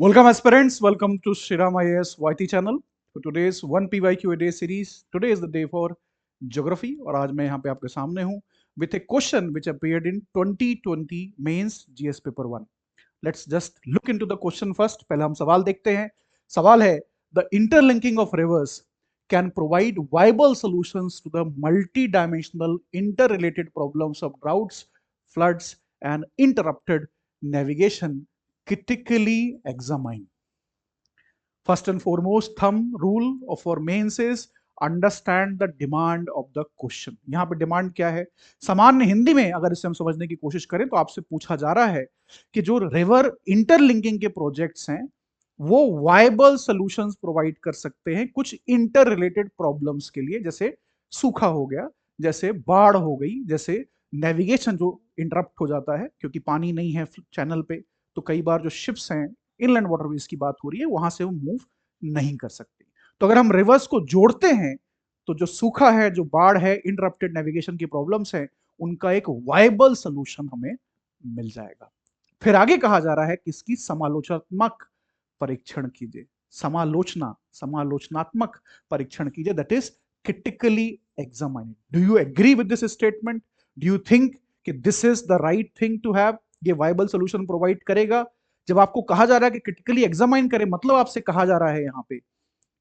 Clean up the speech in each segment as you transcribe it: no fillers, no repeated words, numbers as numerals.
Welcome aspirants, welcome to Shriram IAS YT channel. For today's 1 PYQ a day series, today is the day for geography और आज मैं यहाँ पे आपके सामने हूँ with a question which appeared in 2020 mains GS paper 1. Let's just look into the question first. पहले हम सवाल देखते हैं. सवाल है the interlinking of rivers can provide viable solutions to the multi-dimensional interrelated problems of droughts, floods and interrupted navigation critically examine. First and foremost, thumb rule of our mains is understand the demand of the question. यहाँ पे demand क्या है? सामान्य हिंदी में अगर इसे हम समझने की कोशिश करें तो आपसे पूछा जा रहा है कि जो रिवर इंटरलिंकिंग के प्रोजेक्ट्स हैं वो वायबल सॉल्यूशंस प्रोवाइड कर सकते हैं कुछ इंटर रिलेटेड प्रॉब्लम्स के लिए, जैसे सूखा हो गया, जैसे बाढ़ हो गई, जैसे नेविगेशन जो इंटरप्ट हो जाता है क्योंकि पानी नहीं है चैनल पे, तो कई बार जो शिप्स हैं इनलैंड वाटरवेज की बात हो रही है वहां से वो मूव नहीं कर सकते. तो अगर हम रिवर्स को जोड़ते हैं तो जो सूखा है, जो बाढ़ है, इंटरप्टेड नेविगेशन की प्रॉब्लम्स है, उनका एक वायबल सॉल्यूशन हमें मिल जाएगा. फिर आगे कहा जा रहा है कि इसकी समालोचनात्मक परीक्षण कीजिए. समालोचनात्मक परीक्षण कीजिए, that is critically examine. Do you agree with this statement? Do you think कि this is the right thing to have? ये वायबल सॉल्यूशन प्रोवाइड करेगा? जब आपको कहा जा रहा है कि क्रिटिकली एग्जामाइन करें, मतलब आपसे कहा जा रहा है यहाँ पे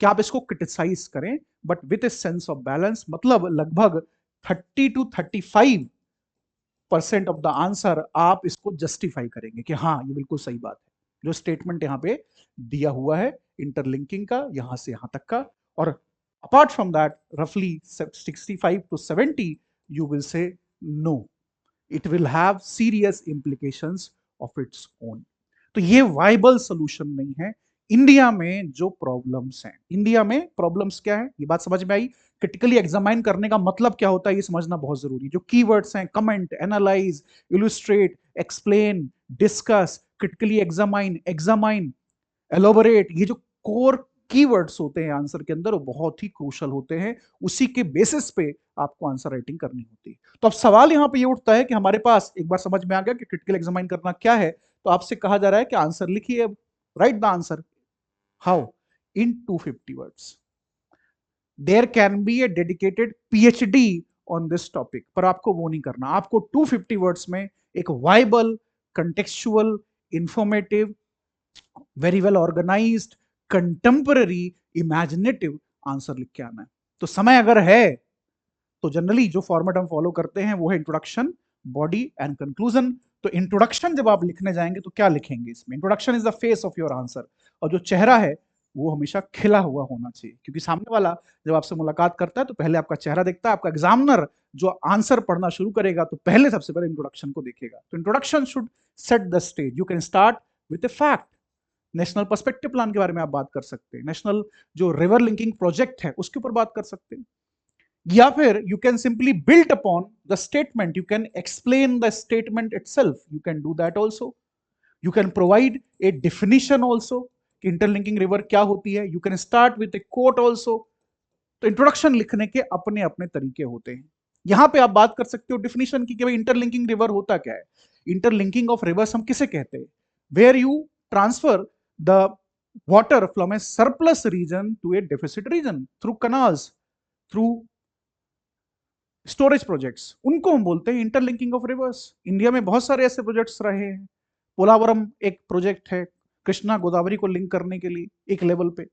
कि आप इसको क्रिटिसाइज करें but with a sense of balance, मतलब लगभग 30 to 35% ऑफ द आंसर आप इसको जस्टिफाई करेंगे कि हाँ ये बिल्कुल सही बात है जो स्टेटमेंट यहाँ पे दिया हुआ है इंटरलिंकिंग का यहां से यहां तक का. और अपार्ट फ्रॉम दैट रफली 65 to 70 you will say no, it will have serious implications of its own. तो ये वाइबल सोल्यूशन नहीं है. इंडिया में जो प्रॉब्लम्स हैं, इंडिया में प्रॉब्लम्स क्या है ये बात समझ में आई. क्रिटिकली एग्जामाइन करने का मतलब क्या होता है ये समझना बहुत जरूरी. जो कीवर्ड्स हैं, comment, analyse, illustrate, explain, discuss, critically examine, examine, elaborate, ये जो कोर कीवर्ड्स होते हैं आंसर के अंदर वो बहुत ही क्रूशल होते हैं. उसी के बेसिस पे आपको आंसर राइटिंग करनी होती है. तो अब सवाल यहाँ पे ये उठता है कि हमारे पास एक बार समझ में आ गया कि क्रिटिकल एग्जामाइन करना क्या है, तो आपसे कहा जा रहा है कि आंसर लिखिए. Write the answer. How? In 250 words. There can be a dedicated PhD on this topic, पर आपको वो नहीं करना. आपको 250 वर्ड्स में एक viable, contextual, informative, very well organised, contemporary, imaginative answer लिख के आना है. तो समय अगर है तो जनरली जो फॉर्मेट हम फॉलो करते हैं वो है इंट्रोडक्शन, बॉडी एंड कंक्लूजन. तो इंट्रोडक्शन जब आप लिखने जाएंगे तो क्या लिखेंगे इसमें? Introduction is the face of your answer. और जो चेहरा है वो हमेशा खिला हुआ होना चाहिए, क्योंकि सामने वाला जब आपसे मुलाकात करता है तो पहले आपका चेहरा देखता है. आपका एग्जामिनर जो आंसर पढ़ना शुरू करेगा तो पहले सबसे पहले इंट्रोडक्शन को देखेगा. तो introduction should set the stage. You can start with a fact. National perspective plan के बारे में आप बात कर सकते हैं. नेशनल जो रिवर लिंकिंग प्रोजेक्ट है उसके ऊपर बात कर सकते हैं. या फिर you can simply build upon the statement. You can explain the statement itself. You can do that also. You can provide a definition also कि इंटरलिंकिंग रिवर क्या होती है. You can start with a quote also. तो introduction लिखने के अपने अपने तरीके होते हैं. यहां पे आप बात कर सकते हो डिफिनिशन की कि भाई इंटरलिंकिंग रिवर होता क्या है. इंटरलिंकिंग ऑफ रिवर्स हम किसे कहते हैं? Where you transfer the water from a surplus region to a deficit region through canals, through storage projects, उनको हम बोलते हैं इंटरलिंकिंग ऑफ रिवर्स. इंडिया में बहुत सारे ऐसे प्रोजेक्ट्स रहे हैं. पोलावरम एक प्रोजेक्ट है कृष्णा गोदावरी को लिंक करने के लिए एक लेवल पे.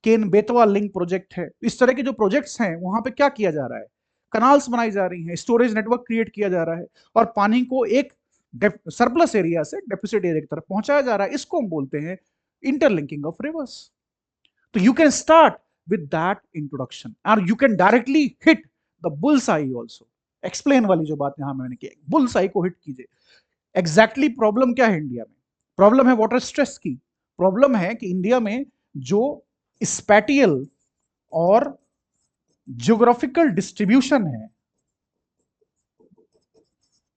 केन बेतवा लिंक प्रोजेक्ट है. इस तरह के जो प्रोजेक्ट्स हैं वहां पे क्या किया जा रहा है? कनाल्स बनाई जा रही हैं, स्टोरेज नेटवर्क क्रिएट किया जा रहा है और पानी को एक सरप्लस एरिया से डेफिसिट एरिया की तरफ पहुंचाया जा रहा है. इसको हम बोलते हैं इंटरलिंकिंग ऑफ रिवर्स. तो you can start with that introduction और you can directly hit the bull's eye also. Explain वाली जो बात यहां मैंने की, बुल्स आई को हिट कीजिए. एग्जैक्टली प्रॉब्लम क्या है इंडिया में? प्रॉब्लम है वाटर स्ट्रेस की. प्रॉब्लम है कि इंडिया में जो स्पैटियल और ज्योग्राफिकल डिस्ट्रीब्यूशन है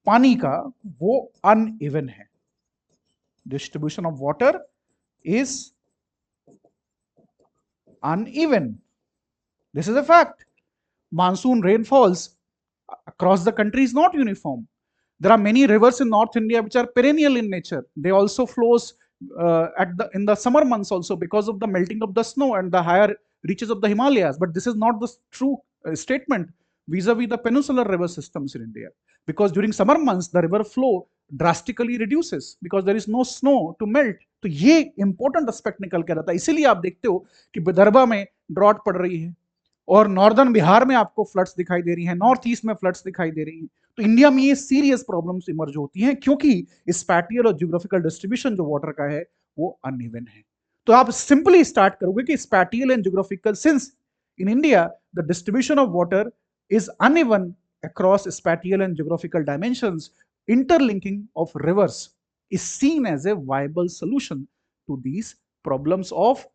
पानी का वो अनइवन है. Distribution of water is uneven. This is a fact. Monsoon rainfalls across the country is not uniform. There are many rivers in North India which are perennial in nature. They also flows in the summer months also because of the melting of the snow and the higher reaches of the Himalayas. But this is not the true statement vis-a-vis the peninsular river systems in India, because during summer months the river flow drastically reduces because there is no snow to melt. तो ये important aspect निकल के आता है। इसीलिए आप देखते हो कि विदर्भा में ड्रॉट पड़ रही है और नॉर्दर्न बिहार में आपको फ्लड्स दिखाई दे रही हैं, नॉर्थ ईस्ट में फ्लड्स दिखाई दे रही हैं। तो इंडिया में ये सीरियस प्रॉब्लम्स इमर्ज होती हैं क्योंकि स्पैटियल और ज्योग्राफिकल डिस्ट्रीब्यूशन जो वाटर का है वो अनइवन है। तो आप सिंपली स्टार्ट करोगे कि spatial and geographical, since in India the distribution of water is uneven across spatial and geographical dimensions, interlinking of rivers is seen as a viable solution to these problems of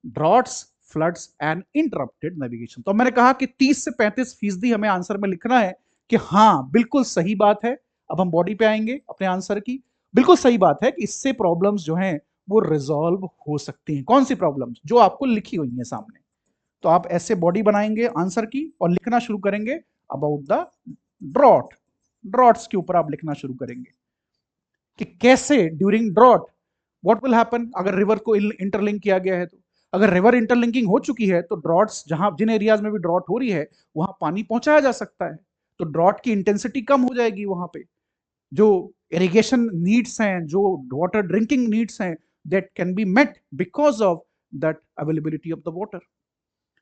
droughts, floods and interrupted navigation। तो मैंने कहा कि 30 से 35% हमें answer में लिखना है कि हाँ बिल्कुल सही बात है। अब हम बॉडी पे आएंगे अपने आंसर की। बिल्कुल सही बात है कि इससे प्रॉब्लम्स जो हैं वो रिजॉल्व हो सकती हैं। कौन सी प्रॉब्लम्स? जो आपको लिखी हुई है सामने। तो आप ऐसे बॉडी बनाएंगे आंसर की और लिखना शुरू करेंगे अबाउट द ड्रॉट। ड्रॉट्स के ऊपर आप लिखना शुरू करेंगे कि कैसे during drought what will happen. अगर रिवर को इंटरलिंक किया गया है तो, अगर रिवर इंटरलिंकिंग हो चुकी है तो ड्रॉट्स, जहां जिन एरियाज में भी ड्रॉट हो रही है वहां पानी पहुंचाया जा सकता है, तो ड्रॉट की इंटेंसिटी कम हो जाएगी। वहां पे जो इरिगेशन नीड्स हैं, जो वाटर ड्रिंकिंग नीड्स हैं, that can be met because of that availability of the water.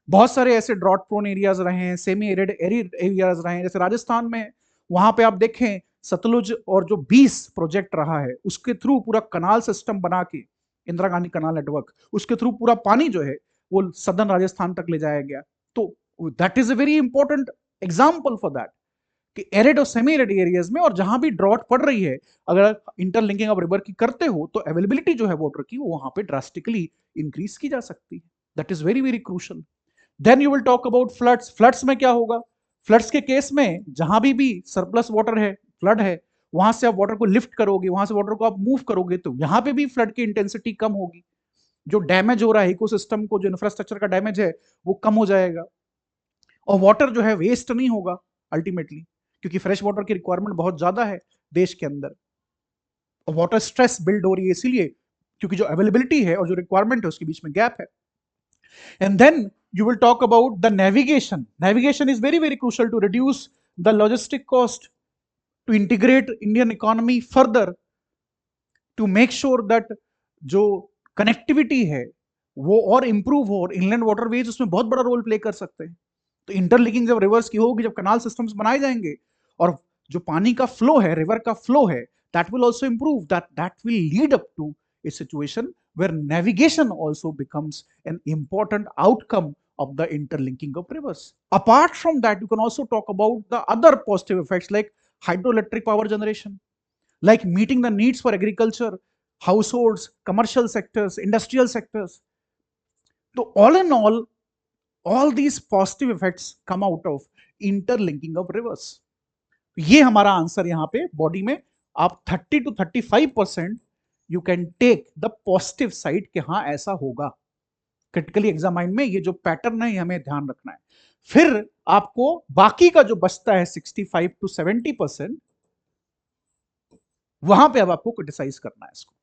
बहुत सारे ऐसे ड्रॉट प्रोन एरियाज रहे हैं, सेमी एरिड एरियाज रहे हैं, जैसे राजस्थान में। वहां पे आप देखें सतलुज और जो 20 प्रोजेक्ट रहा है उसके थ्रू पूरा कनाल सिस्टम बना के, इंदिरा गांधी कनाल नेटवर्क, उसके थ्रू पूरा पानी जो है वो सदर्न राजस्थान तक ले जाया गया। तो that is a very important example for that कि एरिड और सेमी एरिड एरियाज में और जहां भी ड्रॉट पड़ रही है, अगर इंटरलिंकिंग ऑफ रिवर की करते हो तो अवेलेबिलिटी जो है वाटर की वो वहां पे ड्रास्टिकली इंक्रीज की जा सकती है। That is very very crucial. Then you will talk about floods. Floods में क्या होगा? फ्लड्स के केस में जहां भी सरप्लस वाटर है, फ्लड है, वहां से आप वाटर को लिफ्ट करोगे, वहां से वाटर को आप मूव करोगे तो यहां पे भी फ्लड की इंटेंसिटी कम होगी। जो डैमेज हो रहा है इकोसिस्टम को, जो इंफ्रास्ट्रक्चर का डैमेज है वो कम हो जाएगा और वाटर जो है वेस्ट नहीं होगा अल्टीमेटली, क्योंकि फ्रेश वाटर की रिक्वायरमेंट बहुत ज्यादा है देश के अंदर और वाटर स्ट्रेस बिल्ड हो रही है इसीलिए क्योंकि जो अवेलेबिलिटी है और जो रिक्वायरमेंट है उसके बीच में गैप है। And then you will talk about the navigation. Navigation is very, very crucial to reduce the logistic cost, to integrate Indian economy further, to make sure that जो connectivity है वो और improve हो, और inland waterways उसमें बहुत बड़ा role play कर सकते हैं। तो इंटरलिंकिंग जब रिवर्स की होगी, जब कनाल सिस्टम्स बनाए जाएंगे और जो पानी का फ्लो है, रिवर का फ्लो है, that will also improve, that will lead up to a situation where navigation also becomes an important outcome of the interlinking of rivers. Apart from that, you can also talk about the other positive effects like hydroelectric power generation, like meeting the needs for agriculture, households, commercial sectors, industrial sectors. So all in all these positive effects come out of interlinking of rivers. ये हमारा answer यहाँ पे body में आप 30 to 35% you can take the positive side कि हाँ ऐसा होगा। क्रिटिकली एग्जामाइन में ये जो पैटर्न है हमें ध्यान रखना है। फिर आपको बाकी का जो बचता है 65 to 70%, वहां पे अब आपको क्रिटिसाइज करना है इसको,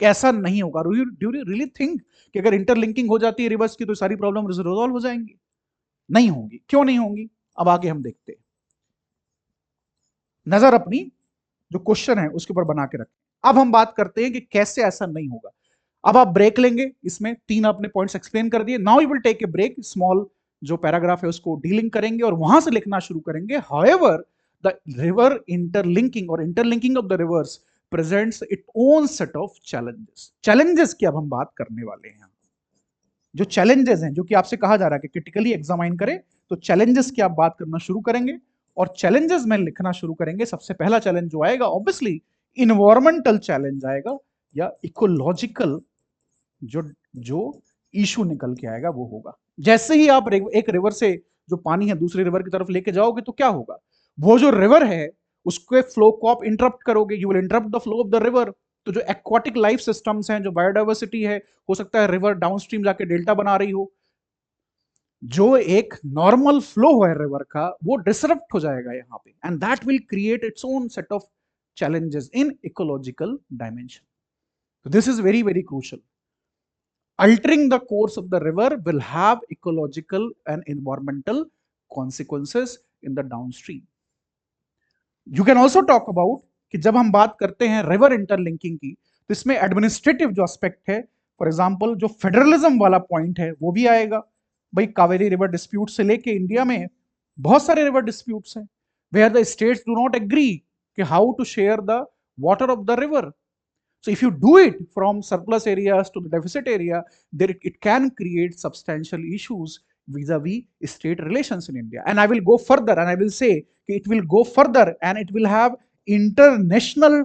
कैसा नहीं होगा। डू यू रियली थिंक कि अगर इंटरलिंकिंग हो जाती है रिवर्स की तो सारी प्रॉब्लम रिजॉल्व हो जाएंगी? नहीं होंगी। क्यों नहीं होंगी? अब आगे हम देखते हैं। नजर अपनी जो क्वेश्चन है उसके ऊपर बना के रखें। अब हम बात करते हैं कि कैसे ऐसा नहीं होगा। अब आप ब्रेक लेंगे, इसमें 3 अपने पॉइंट्स एक्सप्लेन कर दिए। Now you will take a break, small जो पैराग्राफ है उसको डीलिंग करेंगे और वहां से लिखना शुरू करेंगे। हाउएवर द रिवर इंटरलिंकिंग और interlinking of the reverse presents it own set of challenges. Challenges की अब हम बात करने वाले हैं। जो चैलेंजेस हैं, जो कि आपसे कहा जा रहा है कि क्रिटिकली एग्जामाइन करें, तो चैलेंजेस की आप बात करना शुरू करेंगे और चैलेंजेस में लिखना शुरू करेंगे। सबसे पहला चैलेंज जो आएगा ऑब्वियसली इन्वायरमेंटल चैलेंज आएगा या इकोलॉजिकल जो इशू निकल के आएगा वो होगा। जैसे ही आप एक रिवर से जो पानी है दूसरे रिवर की तरफ लेके जाओगे तो क्या होगा? वो जो रिवर है उसके फ्लो को आप इंटरप्ट करोगे, you will interrupt the flow of the river. तो जो एक्वाटिक लाइफ सिस्टम्स हैं, जो बायोडाइवर्सिटी है, हो सकता है रिवर डाउनस्ट्रीम जाके डेल्टा बना रही हो, जो एक नॉर्मल फ्लो है रिवर का वो डिसरप्ट हो जाएगा यहाँ पे, and that will create its own set of challenges in ecological dimension. This is very very crucial. Altering the course of the river will have ecological and environmental consequences in the downstream. You can also talk about कि जब हम बात करते हैं river interlinking की, तो इसमें administrative जो एस्पेक्ट है, फॉर एग्जांपल जो फेडरलिज्म वाला पॉइंट है वो भी आएगा. भाई कावेरी रिवर डिस्प्यूट से लेके इंडिया में बहुत सारे रिवर डिस्प्यूट्स हैं where the states do not agree कि how to share the water of the river. So if you do it from surplus areas to the deficit area, there it can create substantial issues vis-a-vis state relations in India. And I will go further and I will say it will go further and it will have international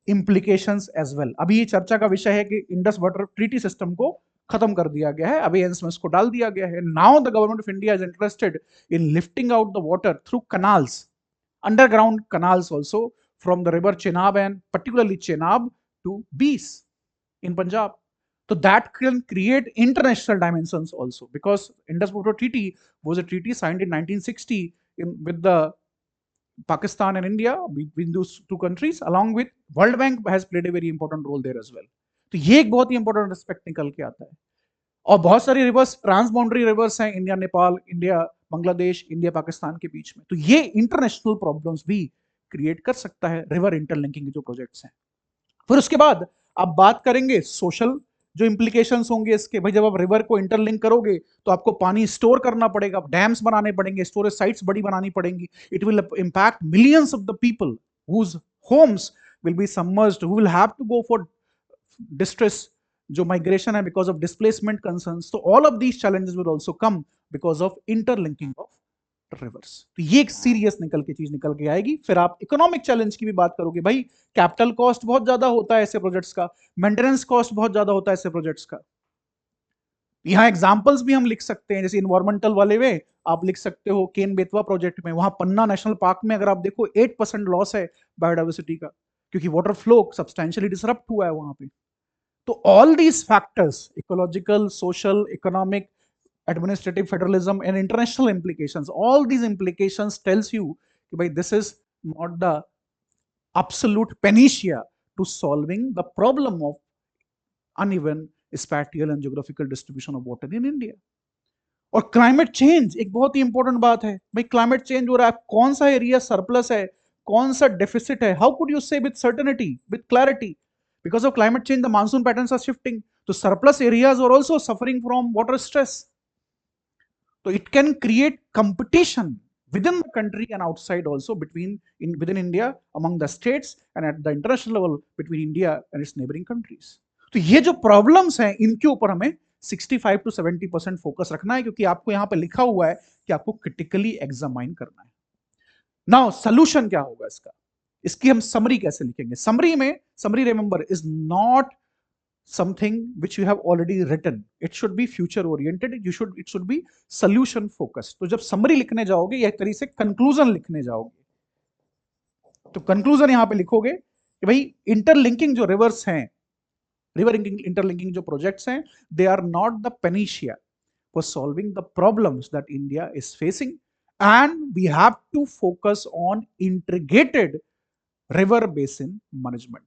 implications as well. अभी ये चर्चा का विषय है कि Indus water treaty system को खत्म कर दिया गया है, अबेयंस में इसको डाल दिया गया है. Now the government of India is interested in lifting out the water through canals, underground canals also, from the river Chenab and particularly Chenab to Beas in Punjab. So that can create international dimensions also, because Indus Water Treaty was a treaty signed in 1960 with the Pakistan and India, between those two countries, along with World Bank has played a very important role there as well. तो ये एक बहुत ही important aspect निकल के आता है. और बहुत सारी रिवर्स ट्रांसबाउंड्री रिवर्स हैं India Nepal, India Bangladesh, India Pakistan के बीच में. तो ये इंटरनेशनल प्रॉब्लम्स भी क्रिएट कर सकता है रिवर इंटरलिंकिंग के जो प्रोजेक्ट्स हैं. फिर उसके बाद आप बात करेंगे सोशल जो इंप्लीकेशंस होंगे इसके. भाई जब आप रिवर को इंटरलिंक करोगे तो आपको पानी स्टोर करना पड़ेगा, डैम्स बनाने पड़ेंगे, स्टोरेज साइट्स बड़ी बनानी पड़ेंगी. It will impact millions of the people whose homes will be submerged, who will have to go for distress जो माइग्रेशन है बिकॉज ऑफ डिस्प्लेसमेंट कंसर्न्स. तो all of these challenges will also come because of interlinking of rivers. तो ये एक serious चीज निकल के आएगी. फिर आप इकोनॉमिक चैलेंज की भी बात करोगे. भाई कैपिटल कॉस्ट बहुत ज्यादा होता है ऐसे प्रोजेक्ट्स का, मेंटेनेंस कॉस्ट बहुत ज्यादा होता है ऐसे प्रोजेक्ट्स का. यहां एग्जांपल्स भी हम लिख सकते हैं, जैसे इन्वायरमेंटल वाले में आप लिख सकते हो केन बेतवा प्रोजेक्ट में, वहां पन्ना नेशनल पार्क में अगर आप देखो 8% लॉस है बायोडाइवर्सिटी का, क्योंकि वाटर फ्लो सब्सटेंशियली डिसरप्ट हुआ है वहां पे. तो all these factors, ecological, social, economic, administrative federalism and international implications, all these implications tells you कि भाई this is not the absolute panacea to solving the problem of uneven spatial and geographical distribution of water in India. और climate change एक बहुत ही important बात है. भाई climate change हो रहा है, कौन सा एरिया सरप्लस है, कौन सा डेफिसिट है, how could you say with certainty, with clarity? Because of climate change the monsoon patterns are shifting, तो surplus areas are also suffering from water stress. So it can create competition within the country and outside also within India among the states and at the international level between India and its neighboring countries. तो ये जो problems हैं इनके ऊपर हमें 65 to 70% focus रखना है, क्योंकि आपको यहाँ पे लिखा हुआ है कि आपको क्रिटिकली एग्जामाइन करना है. नाउ सोल्यूशन क्या होगा इसका, इसकी हम समरी कैसे लिखेंगे? Summary remember is not something which you have already written. It should be future oriented. It should be solution focused. तो जब समरी लिखने जाओगे या एक तरीके से कंक्लूजन लिखने जाओगे, तो कंक्लूजन यहां पे लिखोगे कि भाई इंटरलिंकिंग जो रिवर्स हैं, रिवर इंटरलिंकिंग जो प्रोजेक्ट्स हैं, they are not the panacea for solving the problems that India is facing, and we have to focus on integrated river basin management,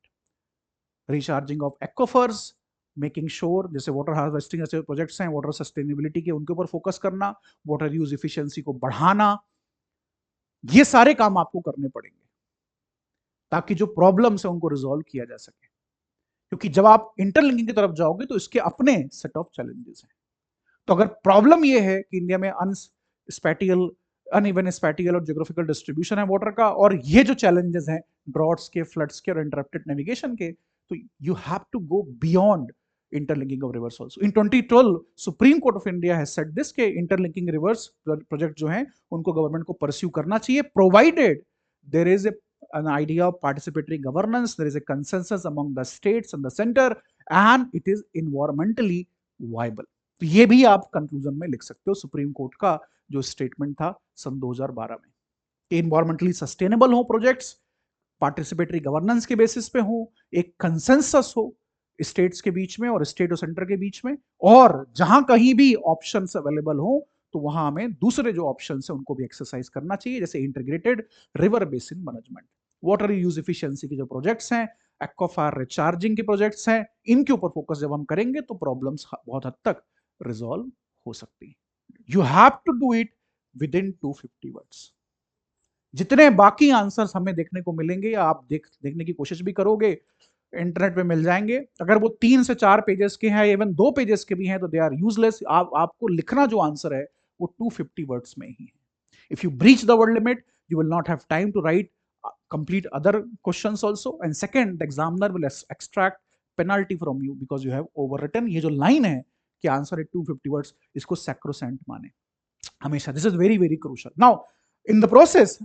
recharging of aquifers, making sure, जैसे water harvesting ऐसे projects हैं, water sustainability के उनके ऊपर focus करना, water use efficiency को बढ़ाना. ये सारे काम आपको करने पड़ेंगे ताकि जो प्रॉब्लम्स है उनको रिजॉल्व किया जा सके. क्योंकि जब आप इंटरलिंकिंग की तरफ जाओगे तो इसके अपने सेट ऑफ चैलेंजेस हैं. तो अगर प्रॉब्लम ये है कि इंडिया में अनइवन स्पैटियल और जियोग्राफिकल डिस्ट्रीब्यूशन है वाटर का, और ये जो चैलेंजेस हैं ड्रॉट्स के, फ्लड्स के और इंटरप्टेड नेविगेशन के, तो you have to go beyond interlinking of rivers also. In 2012 Supreme Court of India has said this के interlinking rivers project जो हैं उनको गवर्नमेंट को परस्यू करना चाहिए, provided there is an idea of participatory governance, there is a consensus among the states and the center, and it is environmentally viable. तो ये भी आप कंक्लूजन में लिख सकते हो सुप्रीम कोर्ट का जो स्टेटमेंट था सन 2012 में, कि इन्वायरमेंटली सस्टेनेबल हो प्रोजेक्ट्स, पार्टिसिपेटरी गवर्नेंस के बेसिस पे हो, एक कंसेंसस हो स्टेट्स के बीच में और स्टेट और सेंटर के बीच में, और जहां कहीं भी ऑप्शंस अवेलेबल हो तो वहां हमें दूसरे जो ऑप्शंस है उनको भी एक्सरसाइज करना चाहिए, जैसे integrated river basin management, water use efficiency के जो प्रोजेक्ट्स हैं, एक्वाफायर रिचार्जिंग के प्रोजेक्ट्स हैं, इनके ऊपर फोकस जब हम करेंगे तो प्रॉब्लम्स बहुत हद तक रिजॉल्व हो सकती है। You have to do it within 250 words. जितने बाकी आंसर्स हमें देखने को मिलेंगे या आप देखने की कोशिश भी करोगे, इंटरनेट पे मिल जाएंगे। अगर वो 3 से 4 पेजेस के हैं, इवन 2 पेजेस के भी हैं, तो दे आर यूजलेस। आपको लिखना जो आंसर है वो 250 वर्ड्स में ही है। If you breach the word limit, you will not have time to write complete other questions also, and second, the examiner will extract penalty from you because you have overwritten। ये जो line है कि answer है 250 words, इसको sacrosanct माने हमेशा। This is very very crucial. Now in the process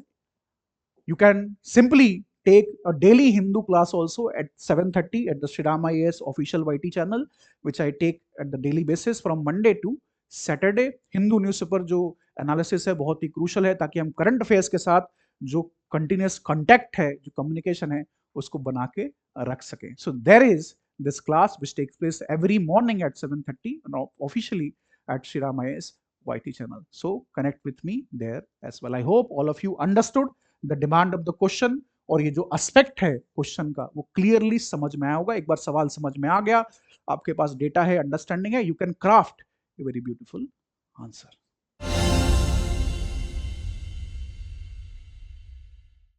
you can simply take a daily Hindu class also at 7:30 at the Shriram IAS official YT channel, which I take at the daily basis from Monday to Saturday। Hindu newspaper जो analysis है बहुत ही crucial है, ताकि हम current affairs के साथ जो continuous contact है, जो कम्युनिकेशन है, उसको बना के रख सकें। So there is this class which takes place every morning at 7:30 officially at Shriram IAS YT channel. So connect with me there as well। I hope all of you understood the demand of the question, और ये जो aspect है question का वो clearly समझ में आया होगा। एक बार सवाल समझ में आ गया, आपके पास डेटा है, अंडरस्टैंडिंग है, you can craft a very beautiful answer.